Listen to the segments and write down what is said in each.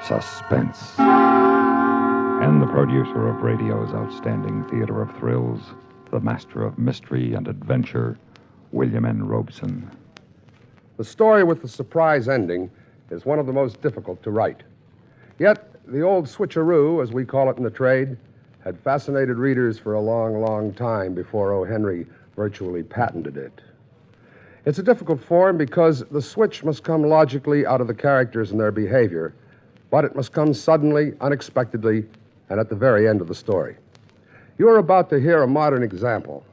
Suspense. And the producer of radio's outstanding theater of thrills, the master of mystery and adventure, William N. Robeson. The story with the surprise ending is one of the most difficult to write. Yet, the old switcheroo, as we call it in the trade, had fascinated readers for a long, long time before O. Henry virtually patented it. It's a difficult form because the switch must come logically out of the characters and their behavior, but it must come suddenly, unexpectedly, and at the very end of the story. You're about to hear a modern example,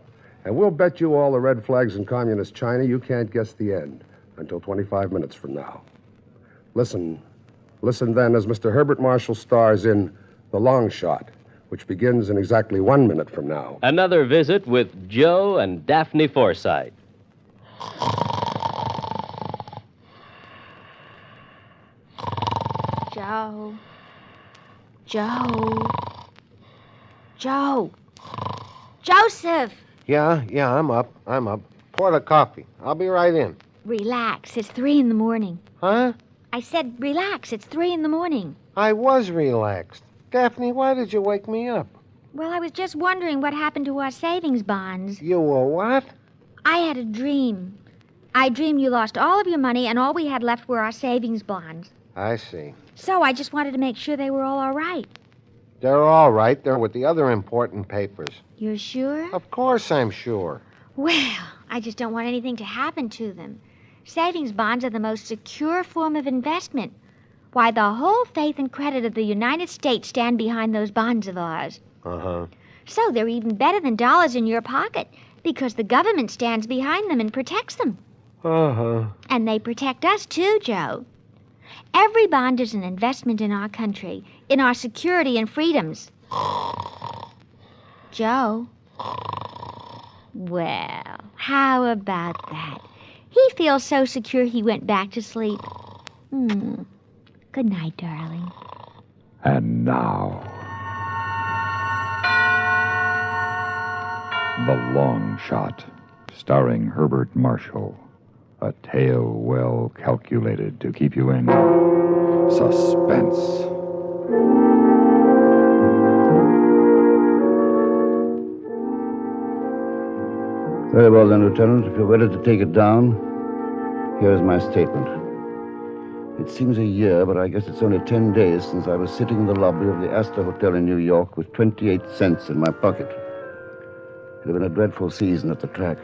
and we'll bet you all the red flags in communist China you can't guess the end until 25 minutes from now. Listen then as Mr. Herbert Marshall stars in The Long Shot, which begins in exactly 1 minute from now. Another visit with Joe and Daphne Forsythe. Joe. Joe. Joseph! Yeah, I'm up. Pour the coffee. I'll be right in. Relax. It's 3 a.m. Huh? I said relax. It's 3 a.m. I was relaxed. Daphne, why did you wake me up? Well, I was just wondering what happened to our savings bonds. You were what? I had a dream. I dreamed you lost all of your money and all we had left were our savings bonds. I see. So I just wanted to make sure they were all right. They're all right. They're with the other important papers. You're sure? Of course I'm sure. Well, I just don't want anything to happen to them. Savings bonds are the most secure form of investment. Why, the whole faith and credit of the United States stand behind those bonds of ours. Uh-huh. So they're even better than dollars in your pocket because the government stands behind them and protects them. Uh-huh. And they protect us, too, Joe. Every bond is an investment in our country, in our security and freedoms. Joe? Well, how about that? He feels so secure he went back to sleep. Good night, darling. And now, The Long Shot, starring Herbert Marshall. A tale well calculated to keep you in suspense. Very well then, Lieutenant. If you're ready to take it down, here's my statement. It seems a year, but I guess it's only 10 days since I was sitting in the lobby of the Astor Hotel in New York with 28 cents in my pocket. It had been a dreadful season at the track.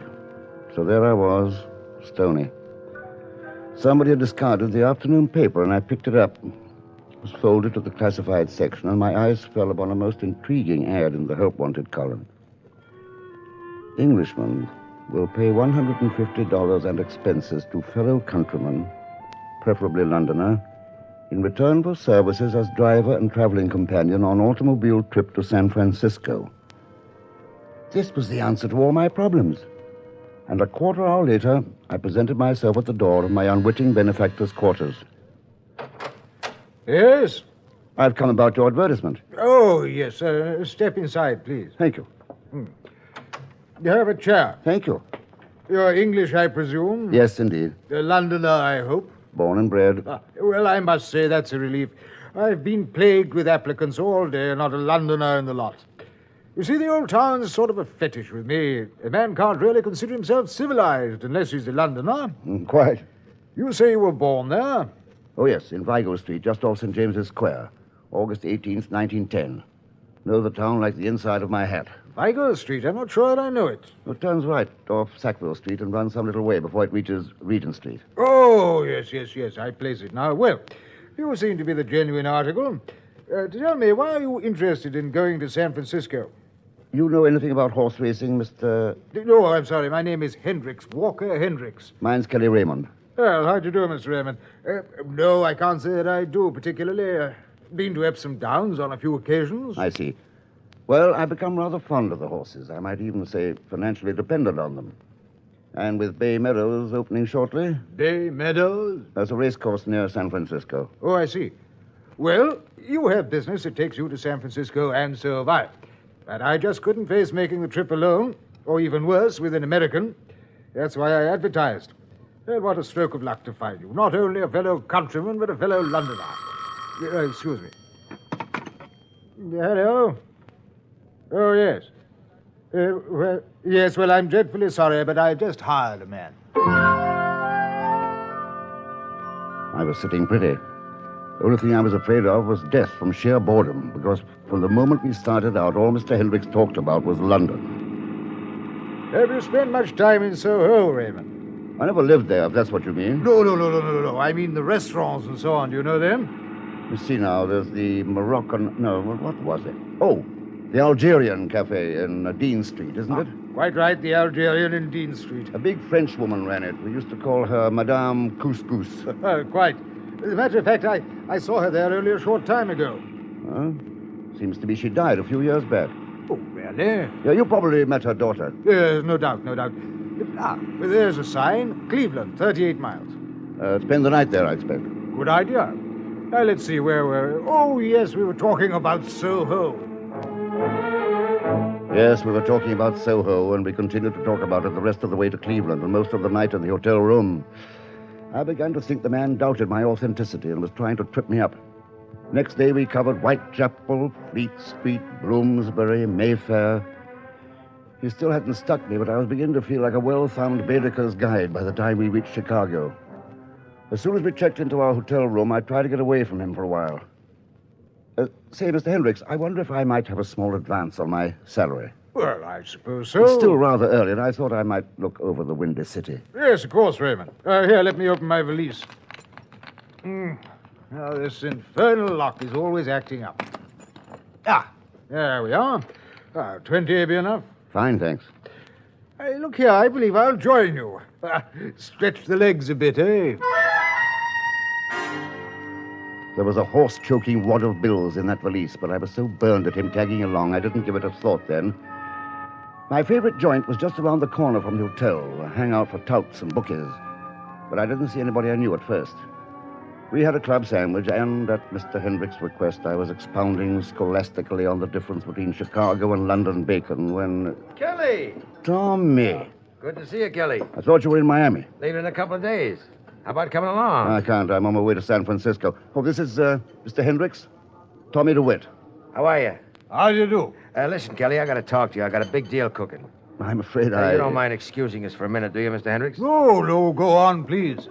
So there I was, stony. Somebody had discarded the afternoon paper, and I picked it up. It was folded to the classified section, and my eyes fell upon a most intriguing ad in the Help Wanted column. Englishman will pay $150 and expenses to fellow countryman, preferably Londoner, in return for services as driver and traveling companion on automobile trip to San Francisco. This was the answer to all my problems. And a quarter hour later, I presented myself at the door of my unwitting benefactor's quarters. Yes? I've come about your advertisement. Oh, yes. Step inside, please. Thank you. You have a chair. Thank you. You're English, I presume? Yes, indeed. A Londoner, I hope? Born and bred. Well, I must say that's a relief. I've been plagued with applicants all day, not a Londoner in the lot. You see, the old town's sort of a fetish with me. A man can't really consider himself civilized unless he's a Londoner. Quite. You say you were born there? Oh, yes, in Vigo Street, just off St. James's Square, August 18th, 1910. Know the town like the inside of my hat. Vigo Street? I'm not sure I know it. It turns right off Sackville Street and runs some little way before it reaches Regent Street. Oh, yes. I place it now. Well, you seem to be the genuine article. Tell me, why are you interested in going to San Francisco? You know anything about horse racing, Mr... No, I'm sorry. My name is Hendricks, Walker Hendricks. Mine's Kelly Raymond. Well, how do you do, Mr. Raymond? No, I can't say that I do particularly. Been to Epsom Downs on a few occasions. I see. Well, I've become rather fond of the horses. I might even say financially dependent on them. And with Bay Meadows opening shortly... Bay Meadows? There's a race course near San Francisco. Oh, I see. Well, you have business that takes you to San Francisco, and so have I. But I just couldn't face making the trip alone, or even worse, with an American. That's why I advertised. And what a stroke of luck to find you. Not only a fellow countryman, but a fellow Londoner. Excuse me. Hello? Oh, yes. Well, I'm dreadfully sorry, but I just hired a man. I was sitting pretty. The only thing I was afraid of was death from sheer boredom, because from the moment we started out, all Mr. Hendricks talked about was London. Have you spent much time in Soho, Raymond? I never lived there, if that's what you mean. No. I mean the restaurants and so on. Do you know them? You see now, there's the Moroccan... No, what was it? Oh, the Algerian Cafe in Dean Street, isn't it? Quite right, the Algerian in Dean Street. A big French woman ran it. We used to call her Madame Couscous. Quite. As a matter of fact, I saw her there only a short time ago. Huh? Seems to be she died a few years back. Oh, really? Yeah, you probably met her daughter. Yes, no doubt. Well, there's a sign. Cleveland, 38 miles. Spend the night there, I expect. Good idea. Now, let's see, where were we? Oh, yes, we were talking about Soho. Yes, we were talking about Soho, and we continued to talk about it the rest of the way to Cleveland and most of the night in the hotel room. I began to think the man doubted my authenticity and was trying to trip me up. Next day, we covered Whitechapel, Fleet Street, Bloomsbury, Mayfair. He still hadn't stuck me, but I was beginning to feel like a well-thumbed Baedeker's guide by the time we reached Chicago. As soon as we checked into our hotel room, I tried to get away from him for a while. Say, Mr. Hendricks, I wonder if I might have a small advance on my salary. Well, I suppose so. It's still rather early, and I thought I might look over the windy city. Yes, of course, Raymond. Here, let me open my valise. Now, this infernal lock is always acting up. There we are. 20 be enough? Fine, thanks. Look here, I believe I'll join you. Stretch the legs a bit, eh? There was a horse-choking wad of bills in that valise, but I was so burned at him tagging along, I didn't give it a thought then. My favorite joint was just around the corner from the hotel, a hangout for touts and bookies. But I didn't see anybody I knew at first. We had a club sandwich, and at Mr. Hendricks' request, I was expounding scholastically on the difference between Chicago and London bacon when... Kelly! Tommy! Good to see you, Kelly. I thought you were in Miami. Leaving in a couple of days. How about coming along? I can't. I'm on my way to San Francisco. Oh, this is Mr. Hendricks? Tommy DeWitt. How are you? How do you do? Listen, Kelly, I got to talk to you. I got a big deal cooking. I'm afraid You don't mind excusing us for a minute, do you, Mr. Hendricks? No, go on, please.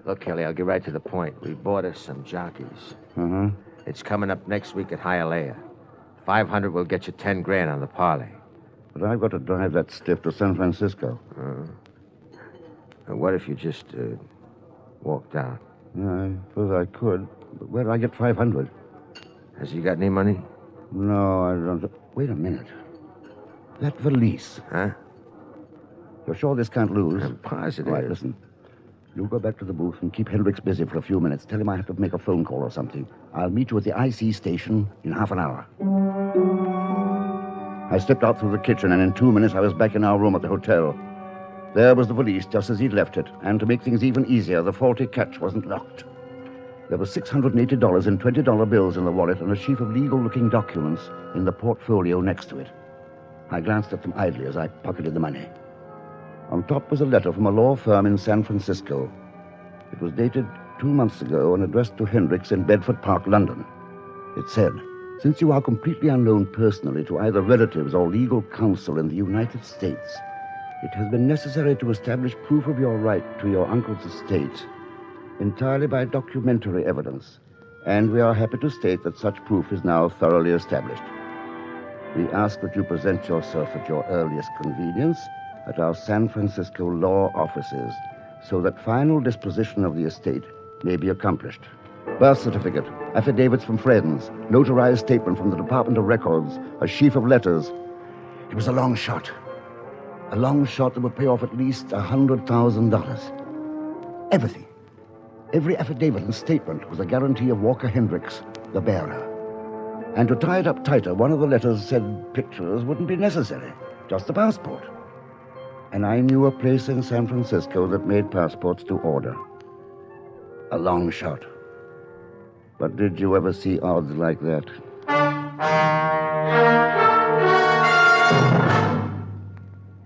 Look, Kelly, I'll get right to the point. We bought us some jockeys. Uh-huh. It's coming up next week at Hialeah. 500 will get you 10 grand on the parlay. But I've got to drive that stiff to San Francisco. What if you just walk down? Yeah, I suppose I could. But where do I get 500? Has he got any money? No, I don't. Wait a minute. That valise. Huh? You're sure this can't lose? I'm positive. All right, listen. You go back to the booth and keep Hendricks busy for a few minutes. Tell him I have to make a phone call or something. I'll meet you at the IC station in half an hour. I stepped out through the kitchen, and in 2 minutes I was back in our room at the hotel. There was the valise, just as he'd left it. And to make things even easier, the faulty catch wasn't locked. There was $680 in $20 bills in the wallet and a sheaf of legal-looking documents in the portfolio next to it. I glanced at them idly as I pocketed the money. On top was a letter from a law firm in San Francisco. It was dated 2 months ago and addressed to Hendricks in Bedford Park, London. It said, "Since you are completely unknown personally to either relatives or legal counsel in the United States, it has been necessary to establish proof of your right to your uncle's estate entirely by documentary evidence, and we are happy to state that such proof is now thoroughly established. We ask that you present yourself at your earliest convenience at our San Francisco law offices so that final disposition of the estate may be accomplished. Birth certificate, affidavits from friends, notarized statement from the Department of Records, a sheaf of letters." It was a long shot. A long shot that would pay off at least $100,000. Everything. Every affidavit and statement was a guarantee of Walker Hendricks, the bearer. And to tie it up tighter, one of the letters said pictures wouldn't be necessary, just a passport. And I knew a place in San Francisco that made passports to order. A long shot. But did you ever see odds like that?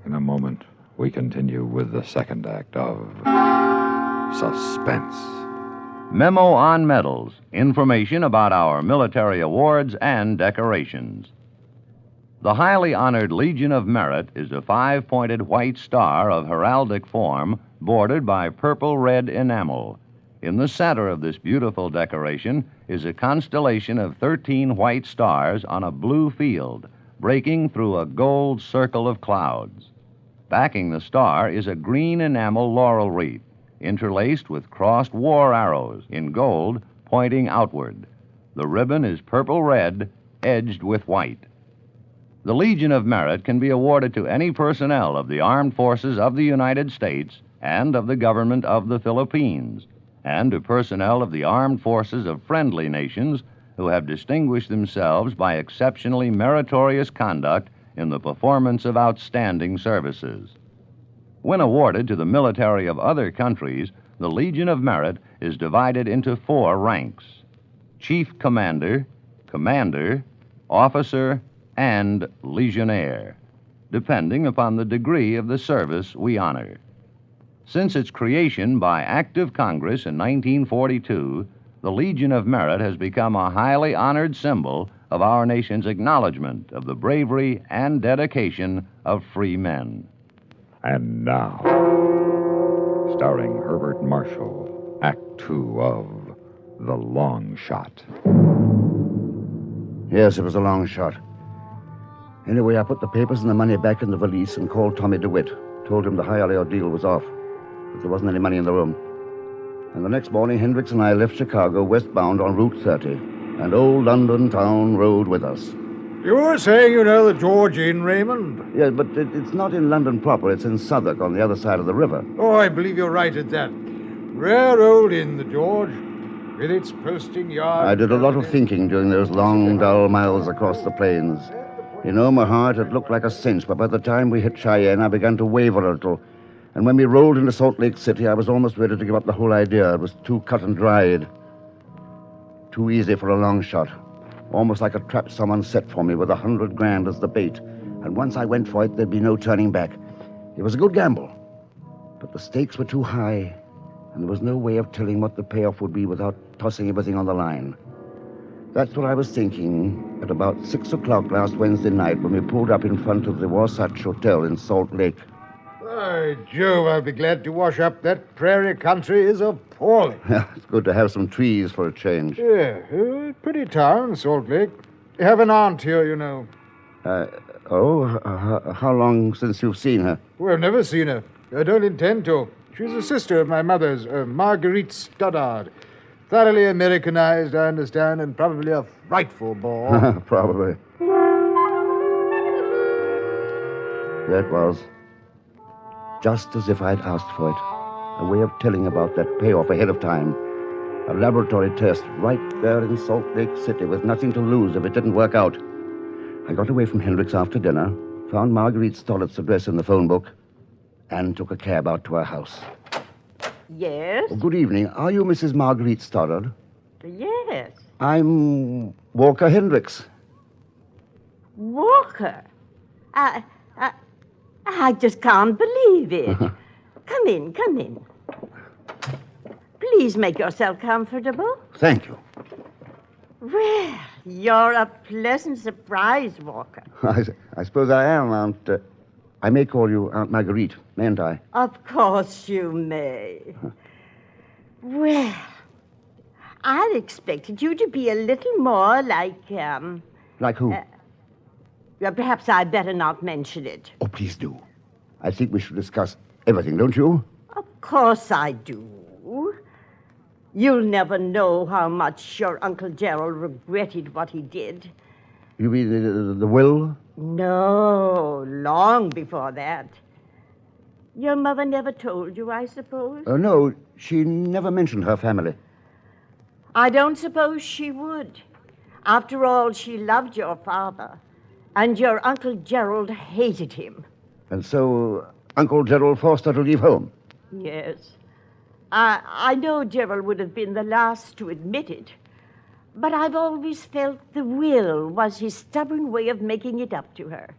In a moment, we continue with the second act of Suspense. Memo on Medals, information about our military awards and decorations. The highly honored Legion of Merit is a 5-pointed white star of heraldic form bordered by purple-red enamel. In the center of this beautiful decoration is a constellation of 13 white stars on a blue field, breaking through a gold circle of clouds. Backing the star is a green enamel laurel wreath, interlaced with crossed war arrows in gold pointing outward. The ribbon is purple-red, edged with white. The Legion of Merit can be awarded to any personnel of the Armed Forces of the United States and of the government of the Philippines, and to personnel of the armed forces of friendly nations who have distinguished themselves by exceptionally meritorious conduct in the performance of outstanding services. When awarded to the military of other countries, the Legion of Merit is divided into 4 ranks: Chief Commander, Commander, Officer, and Legionnaire, depending upon the degree of the service we honor. Since its creation by Act of Congress in 1942, the Legion of Merit has become a highly honored symbol of our nation's acknowledgement of the bravery and dedication of free men. And now, starring Herbert Marshall, Act Two of The Long Shot. Yes, it was a long shot. Anyway, I put the papers and the money back in the valise and called Tommy DeWitt. Told him the Hialeah deal was off, but there wasn't any money in the room. And the next morning, Hendricks and I left Chicago westbound on Route 30, and old London town rode with us. You were saying you know the George Inn, Raymond? Yes, but it's not in London proper. It's in Southwark, on the other side of the river. Oh, I believe you're right at that. Rare old inn, the George, with its posting yard. I did a lot of thinking during those long, dull miles across the plains. In Omaha, it looked like a cinch, but by the time we hit Cheyenne, I began to waver a little. And when we rolled into Salt Lake City, I was almost ready to give up the whole idea. It was too cut and dried. Too easy for a long shot. Almost like a trap someone set for me with $100 grand as the bait. And once I went for it, there'd be no turning back. It was a good gamble. But the stakes were too high, and there was no way of telling what the payoff would be without tossing everything on the line. That's what I was thinking at about 6 o'clock last Wednesday night when we pulled up in front of the Wasatch Hotel in Salt Lake. By Jove, I'll be glad to wash up. That prairie country is appalling. It's good to have some trees for a change. Yeah, pretty town, Salt Lake. I have an aunt here, you know. How long since you've seen her? Well, I've never seen her. I don't intend to. She's a sister of my mother's, Marguerite Stoddard. Thoroughly Americanized, I understand, and probably a frightful bore. Probably. There it was. Just as if I'd asked for it. A way of telling about that payoff ahead of time. A laboratory test right there in Salt Lake City with nothing to lose if it didn't work out. I got away from Hendricks after dinner, found Marguerite Stollart's address in the phone book, and took a cab out to her house. Yes? Oh, good evening. Are you Mrs. Marguerite Stoddard? Yes. I'm Walker Hendricks. Walker? I just can't believe it. Come in. Please make yourself comfortable. Thank you. Well, you're a pleasant surprise, Walker. I suppose I am, Aunt. I may call you Aunt Marguerite, mayn't I? Of course you may. Well, I expected you to be a little more like, Like who? Well, perhaps I'd better not mention it. Oh, please do. I think we should discuss everything, don't you? Of course I do. You'll never know how much your Uncle Gerald regretted what he did. You mean the will? No, long before that. Your mother never told you, I suppose? No, she never mentioned her family. I don't suppose she would. After all, she loved your father, and your Uncle Gerald hated him. And so Uncle Gerald forced her to leave home? Yes. I know Gerald would have been the last to admit it, but I've always felt the will was his stubborn way of making it up to her.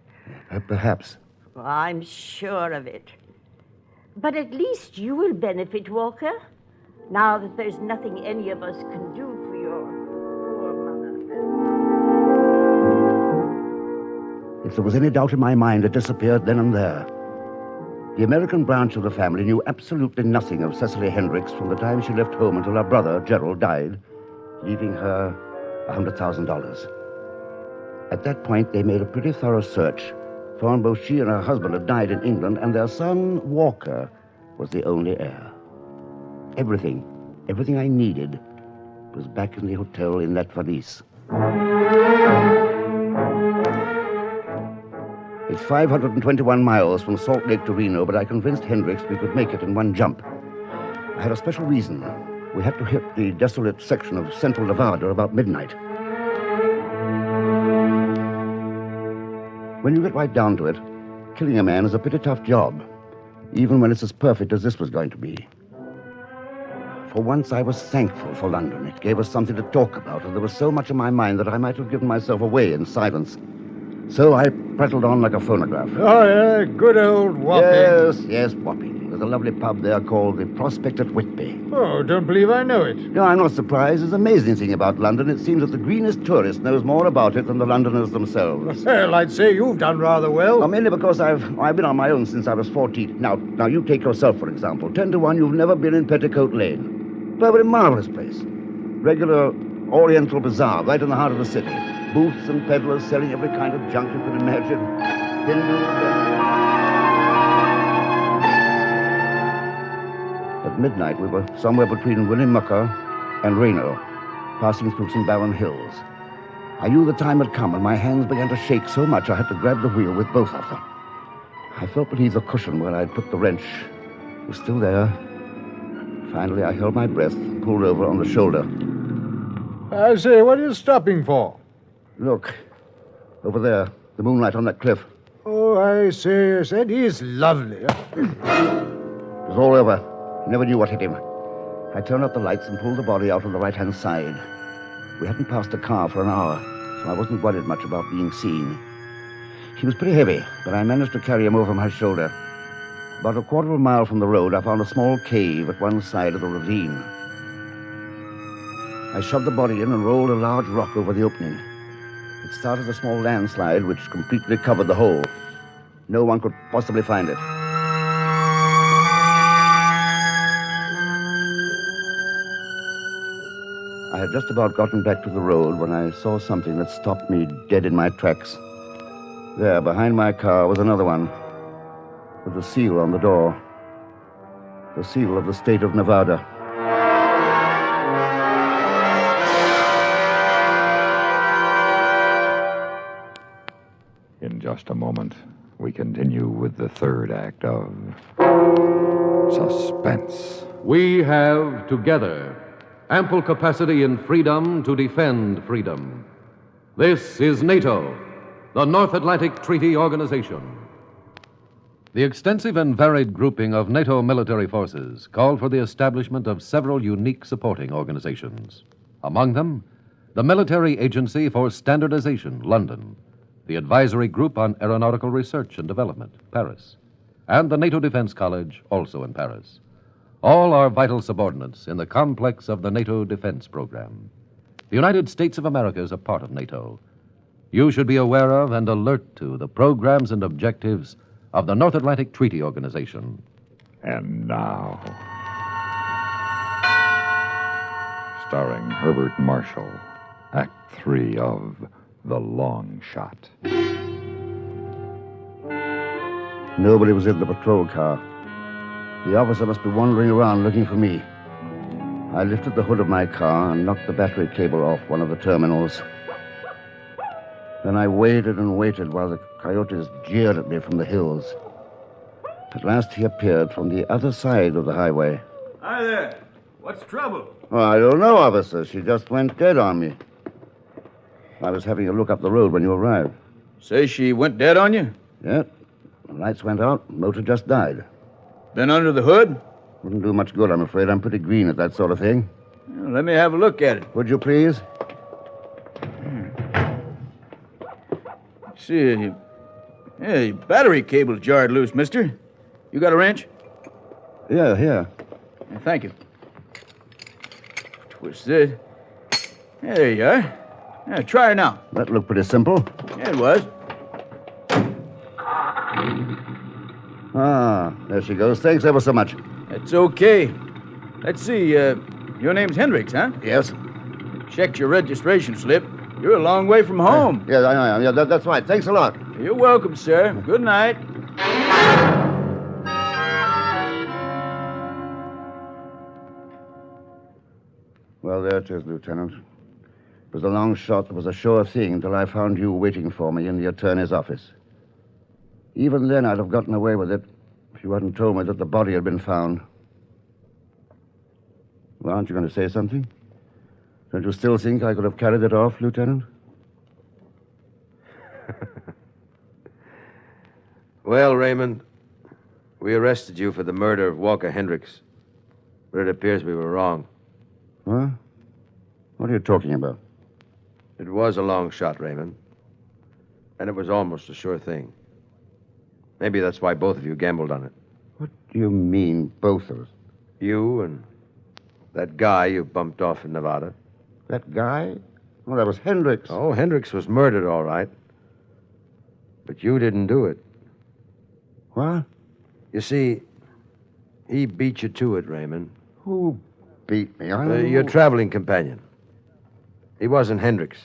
Perhaps. I'm sure of it. But at least you will benefit, Walker. now that there's nothing any of us can do for your poor mother. If there was any doubt in my mind, it disappeared then and there. The American branch of the family knew absolutely nothing of Cecily Hendricks from the time she left home until her brother, Gerald, died, leaving her $100,000. At that point, they made a pretty thorough search, found both she and her husband had died in England, and their son, Walker, was the only heir. Everything I needed was back in the hotel in that valise. It's 521 miles from Salt Lake to Reno, but I convinced Hendricks we could make it in one jump. I had a special reason. We had to hit the desolate section of central Nevada about midnight. When you get right down to it, killing a man is a pretty tough job, even when it's as perfect as this was going to be. For once, I was thankful for London. It gave us something to talk about, and there was so much in my mind that I might have given myself away in silence. So I prattled on like a phonograph. Oh, yeah, good old Wapping. Yes, Wapping. There's a lovely pub there called the Prospect at Whitby. Oh, don't believe I know it. No, I'm not surprised. There's an amazing thing about London. It seems that the greenest tourist knows more about it than the Londoners themselves. Well, I'd say you've done rather well. Well, mainly because I've been on my own since I was 14. Now, you take yourself, for example. 10 to 1, you've never been in Petticoat Lane. Perfectly marvelous place. Regular Oriental bazaar right in the heart of the city. Booths and peddlers selling every kind of junk you can imagine. At midnight, we were somewhere between Winnemucca and Reno, passing through some barren hills. I knew the time had come, and my hands began to shake so much I had to grab the wheel with both of them. I felt beneath the cushion where I'd put the wrench. It was still there. Finally, I held my breath and pulled over on the shoulder. I say, what are you stopping for? Look, over there, the moonlight on that cliff. Oh, I say, yes, that is lovely. It was all over. Never knew what hit him. I turned out the lights and pulled the body out on the right-hand side. We hadn't passed a car for an hour, so I wasn't worried much about being seen. He was pretty heavy, but I managed to carry him over my shoulder. About a quarter of a mile from the road, I found a small cave at one side of the ravine. I shoved the body in and rolled a large rock over the opening. It started a small landslide which completely covered the hole. No one could possibly find it. I had just about gotten back to the road when I saw something that stopped me dead in my tracks. There, behind my car, was another one, with a seal on the door. The seal of the state of Nevada. In just a moment, we continue with the third act of Suspense. We have, together, ample capacity and freedom to defend freedom. This is NATO, the North Atlantic Treaty Organization. The extensive and varied grouping of NATO military forces called for the establishment of several unique supporting organizations. Among them, the Military Agency for Standardization, London, the Advisory Group on Aeronautical Research and Development, Paris, and the NATO Defense College, also in Paris. All are vital subordinates in the complex of the NATO defense program. The United States of America is a part of NATO. You should be aware of and alert to the programs and objectives of the North Atlantic Treaty Organization. And now, starring Herbert Marshall, Act 3 of The Long Shot. Nobody was in the patrol car. The officer must be wandering around looking for me. I lifted the hood of my car and knocked the battery cable off one of the terminals. Then I waited and waited while the coyotes jeered at me from the hills. At last he appeared from the other side of the highway. Hi there. What's trouble? Oh, I don't know, officer. She just went dead on me. I was having a look up the road when you arrived. Say she went dead on you? Yeah. The lights went out. Motor just died. Been under the hood? Wouldn't do much good, I'm afraid. I'm pretty green at that sort of thing. Well, let me have a look at it. Would you please? See, your battery cable's jarred loose, mister. You got a wrench? Yeah, here. Thank you. was it? Yeah, there you are. Yeah, try her now. That looked pretty simple. Yeah, it was. Ah, there she goes. Thanks ever so much. That's okay. Let's see, your name's Hendricks, huh? Yes? Checked your registration slip. You're a long way from home. Yes, I am. Yeah, that's right. Thanks a lot. You're welcome, sir. Good night. Well, there it is, Lieutenant. It was a long shot. It was a sure thing until I found you waiting for me in the attorney's office. Even then, I'd have gotten away with it if you hadn't told me that the body had been found. Well, aren't you going to say something? Don't you still think I could have carried it off, Lieutenant? Well, Raymond, we arrested you for the murder of Walker Hendricks, but it appears we were wrong. Huh? What are you talking about? It was a long shot, Raymond, and it was almost a sure thing. Maybe that's why both of you gambled on it. What do you mean, both of us? You and that guy you bumped off in Nevada. That guy? Well, that was Hendricks. Oh, Hendricks was murdered, all right. But you didn't do it. What? You see, he beat you to it, Raymond. Who beat me? I don't Your know. traveling companion. He wasn't Hendricks.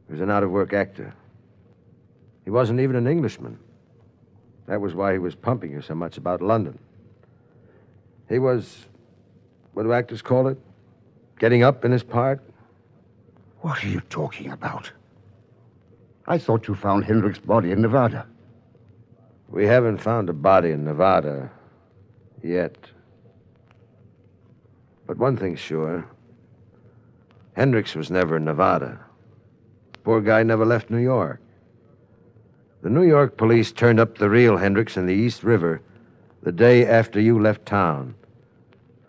He was an out-of-work actor. He wasn't even an Englishman. That was why he was pumping you so much about London. He was, what do actors call it? Getting up in his part? What are you talking about? I thought you found Hendricks' body in Nevada. We haven't found a body in Nevada yet. But one thing's sure. Hendricks was never in Nevada. Poor guy never left New York. The New York police turned up the real Hendricks in the East River the day after you left town,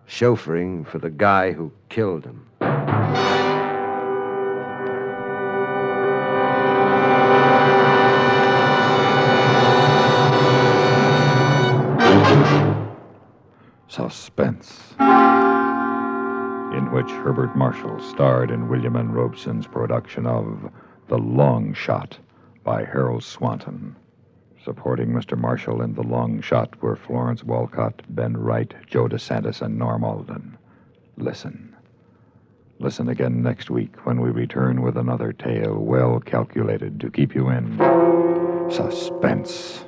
chauffeuring for the guy who killed him. Suspense, in which Herbert Marshall starred in William N. Robeson's production of The Long Shot by Harold Swanton. Supporting Mr. Marshall in The Long Shot were Florence Walcott, Ben Wright, Joe DeSantis, and Norm Alden. Listen. Listen again next week when we return with another tale well calculated to keep you in suspense.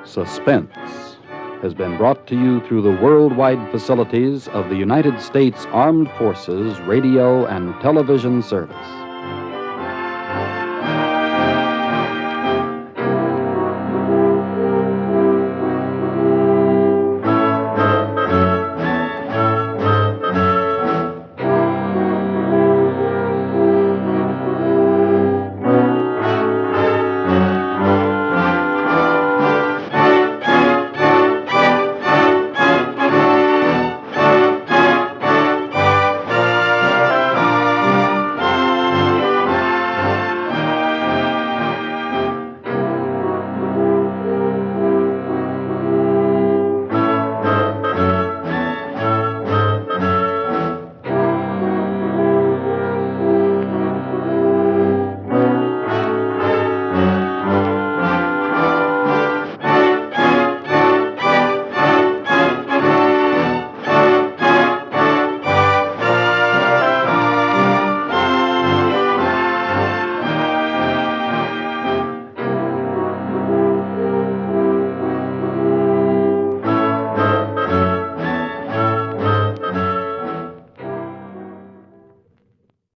Suspense has been brought to you through the worldwide facilities of the United States Armed Forces Radio and Television Service.